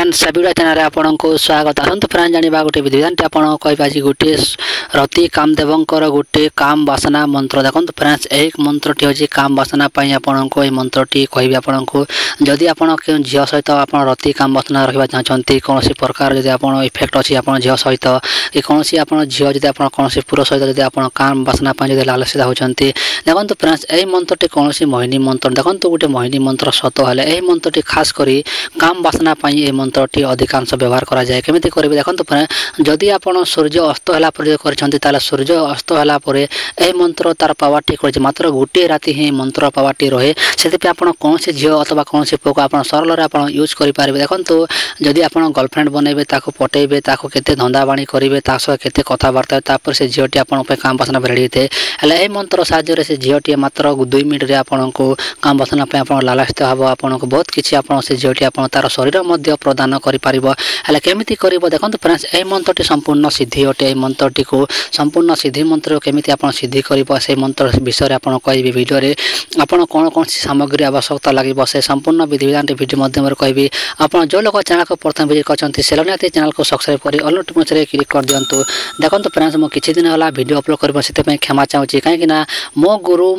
friends सभी channel आपको स्वागत आसतु फ्रेंड्स जाना गोटे विधिविधान आपको कह गोटे रति कामदेवंकर गोटे काम वासना मंत्र देखो फ्रेंड्स एक मंत्रटी हूँ काम वासना आपन को मंत्रटी कहि आपको जदि आप झील सहित आप रति काम वासना रखा चाहते कौन प्रकार जब आप इफेक्ट अच्छी आप झील सहित कि कौन आप झील जब आप कौन पुरुष सहित जब आप काम वासना जब लालसित होती देखो फ्रेंड्स यही मंत्रटी कौन मोहिनी मंत्र देखो गोटे मोहिनी मंत्र सत है यही मंत्रटी खास करी काम वासना ये मंत्रटी अधिकांश व्यवहार करा जाए केमिति करेंगे देखो जदि आप सूर्य अस्त है सूर्य अस्त है मंत्र तार पावारटी कर मात्र गोटे राति ही मंत्र पावारटी रहे से कौन झील अथवा कौन पुक आप सरल यूज करेंगे देखो जदि आप गर्लफ्रेंड बनइबे पटेबे केते धंदा बाणी करेंगे केते कथबार्ता से झीलटी आप काम वासना रेडी थे यही मंत्र साहाय्य से झीलटी मात्र 2 मिनट आपको काम वासना लालसित हम आपको बहुत किसी आप से झीलटी आप तार शरीर प्रदान करमिति कर देखो फ्रेंड्स यही मंत्रटी संपूर्ण सिद्धि अटे यही मंत्रटी को संपूर्ण सिद्धि मंत्र केमिति आप सिद्धि कर से मंत्र विषय में आपड़ कह वीडियो आपड़ कौन कौन सामग्री आवश्यकता लगे से संपूर्ण विधिविधान वीडियो माध्यम कहि आप जो लोग चैनल को प्रथम विजिट करते से चैनल को सब्सक्राइब कर ऑल नोटिफिकेशन क्लिक कर दिंतु देखो फ्रेंड्स मुझे किसी दिन है वीडियो अपलोड कर क्षमा चाहूँगी कहीं मो गुरु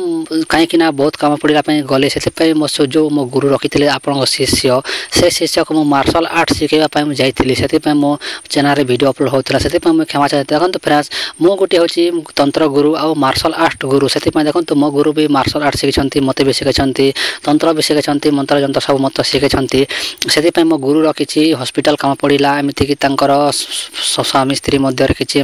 कहीं बहुत कम पड़ा गले से जो मो गुरु रखी थे आप शिष्य से शिष्य को मार्शल आर्ट शिखापी जाती मो चैनल वीडियो अपलोड होता से क्षमा चाहते देखो फ्रेंड्स मो गोटे हूँ तंत्र गुरु आ मार्शल आर्ट गुरु से देखो मो गुरु भी मार्शल आर्ट शिखी मत भी शिखाई तंत्र भी शिखाई मंत्र जंत्र सब मत शिखाई से मो गुरु रखी हॉस्पिटल काम पड़ा एमतीक स्वामी स्त्री मध्य किसी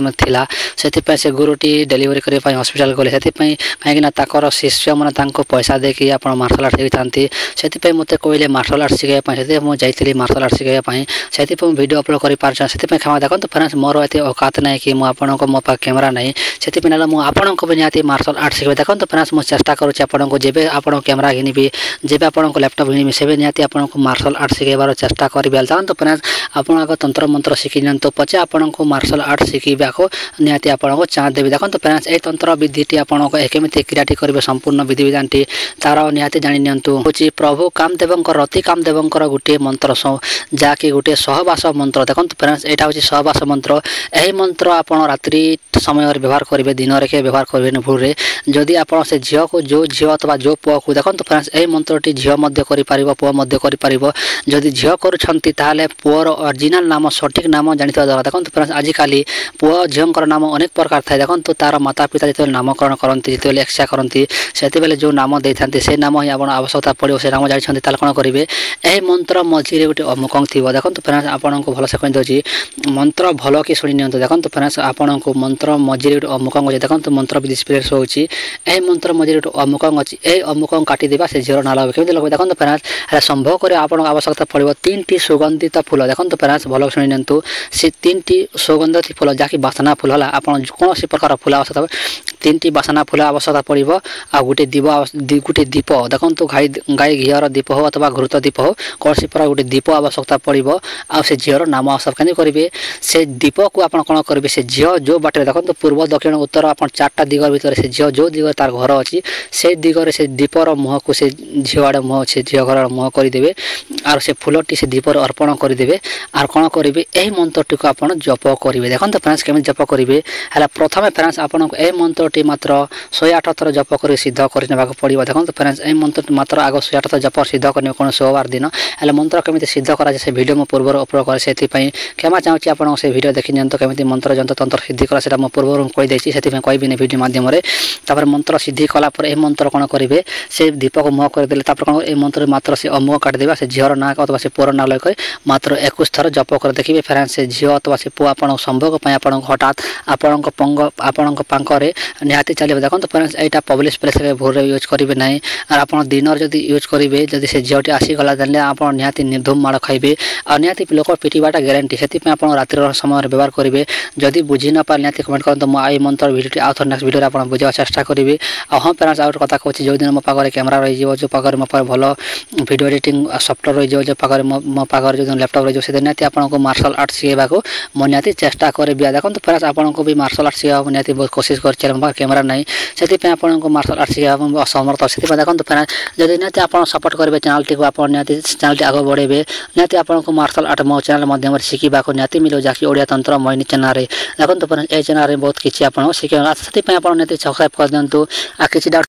से गुरुटी डेलीवरी करने हॉस्पिटल गले से कहीं शिष्य मैंने पैसा देकी आप मार्शल आर्ट शिखी से मत कहले मार्शल आर्ट शिखाई मुझे जाइली मार्शल आर्ट शिखाई से वीडियो अपलोड कर पार्छ से क्षमा देखो फ्रेंड्स मोर एत औकात ना कि मुझे मो पास कैमेरा नहीं से मुझे भी निहाती मार्शल आर्ट शिखे देखो फ्रेंड्स मुझे चेष्टा करूँ जब आप कैमेरा घिनबी जब आपको लैपटॉप घिनबी से निहाती आपको मार्शल आर्ट शिखेबार चेष्टा करी देखो फ्रेंड्स आप तंत्र मंत्र शिखी नियंतु पचे आपको मार्शल आर्ट शिखा निहाती आपको चाँस देवी देखो फ्रेंड्स ये तंत्र विधिटी आपको केमिति क्रियाटी करेंगे संपूर्ण विधिविधान तार निहाती जानी नियंतु हूँ प्रभु कामदेवंकर रति कामदेवंकर गोटे मंत्र जहाँकि गोटे सहवास मंत्र देखो फ्रेंड्स यहाँ हूँ सहवास मंत्र यही मंत्र आप रात्रि समय व्यवहार करेंगे दिन में व्यवहार करेंगे भूल जदि आप से झील को जो झील अथवा जो पुआ को देखो फ्रेंड्स यही मंत्रटी झील कर पुआ कर जदि झील कर पुअर ओरिजिनल नाम सठिक नाम जानी दरकार देखो फ्रेंड्स आजिकल पुआ झील नाम अनेक प्रकार थाए देखो तार माता पिता जो नामकरण करती जो एक्सा करती से जो नाम देते से नाम ही आप आवश्यकता पड़ो से नाम जानते कौन करेंगे यही मंत्र मझे गोटे अमुकंग थी देखो फ्रेंड्स आपको भलसे कही दूसरी मंत्र भल कि शुणी नियंतु देखो फ्रेंड्स आपको मंत्र मझे गोटे अमुकंग अच्छे देखो मंत्र भी डिस्प्ले होची यही मंत्र मझे गोटे अमुकंग अच्छी यही अमुकंग काटिदेवा से झील ना लगे केमी लगे देखो फ्रेंड्स संभव कर आपको आवश्यकता पड़ो 3टी सुगंधित फूल देखो फ्रेंड्स भल शुणी नियंतु से 3टी सुगंधित फूल जहाँकि बासना फूल है आप कौन प्रकार फूल आवश्यकता 3टी बासना फूल आवश्यकता पड़ो आ गोटे गोटे दीप देखो गाई घीर दीप हो अथवा घृत दीप हो कौन प्रकार गोटे दीप आवश्यकता पड़ो आ से झील नाम आवश्यकता नहीं करेंगे से दीप को आप कौन करेंगे से झील जो बाटे देखो पूर्व दक्षिण उत्तर आप 4टा दिग भितर से झील जो दिग तार घर अच्छी से दिगरे से दीपर मुह को से झील आड़े मुह से झील घर मुह करदे आर से फूलटी से दीपर अर्पण करदे आर कौन करेंगे यही मंत्रटी को आप जप करेंगे देखो फ्रेंड्स केमी जप करेंगे है प्रथम फ्रेंड्स आपको यही मंत्रटी मात्र 108 थर जप कर सिद्ध करने पड़ो देखो फ्रेंड्स यही मंत्र मात्र आग 108 थर जप सिद्ध करने कौन सोमवार दिन है मंत्र केमी सिद्ध कराए से वीडियो मो पूर्व अपलोड करे से क्षमा चाहूँगी आपको से वीडियो देखी नियंतु केमी मंत्र जंत्र तंत्र सिद्धि करा से पूर्व कहीदे से कहबी वीडियो माध्यम मंत्र सिद्धि कलापर यह मंत्र कौन करेंगे से दीप को मुह करदे कौन ये मंत्र मात्र से अमुह काटिदेवा से झील ना अथवा से पुअर ना लगे मात्र 21 थर जप कर देखिए फ्रेंड्स से झील अथवा से पुआ आप संभोग आप हठात आपण पाखरे निहाती चलिए देखो फ्रेंड्स यहाँ पब्लिक प्लेस भोर यूज करेंगे ना और आप दिन जब यूज करेंगे जब से झीलटी आसीगला देने आप निहाती निर्धूम माड़ खाइबे और निहाती लोक पिटिबाटा ग्यारंटी से रातिर समय व्यवहार करेंगे जदि बुझी न पारे निहाती कमेंट करते मुझे मंत्र वीडियो आउ थोड़ा नेक्स्ट वीडियो आप बुझा चेष्टा करेंगे हाँ फ्रेंड्स आउट कथा कहूँ जो दिन मो पाखे कैमेरा रही जो पाखे मो पाखे भल वीडियो एडिटिंग सफ्टवेयर रही जो पाखे मो पाखे जो लैपटॉप रही से निहाती आपको मार्शल आर्ट शिखेबा मो निहाती चेष्टा करेंगे देखो फ्रेंड्स आपको भी मार्शल आर्ट शिखा निहाती बहुत कोशिश कर मो कैमेरा नहीं से आपको मार्शल आर्ट शिखा असमर्थ से देखो फ्रेंड्स जब निहाती आप सपोर्ट करेंगे चैनल टी आप चैनल आगे बढ़ेबे निहाती आप आपको मार्शल आर्ट मो चैनल माध्यम शिखा निहाती मिले जहाँकि ओडिया तंत्र मोहिनी चैनल देखो फ्रेंड्स ये चैनल बहुत किसी आप शिखे साथी आप सब्सक्राइब कर दिंतु आ किसी डाउट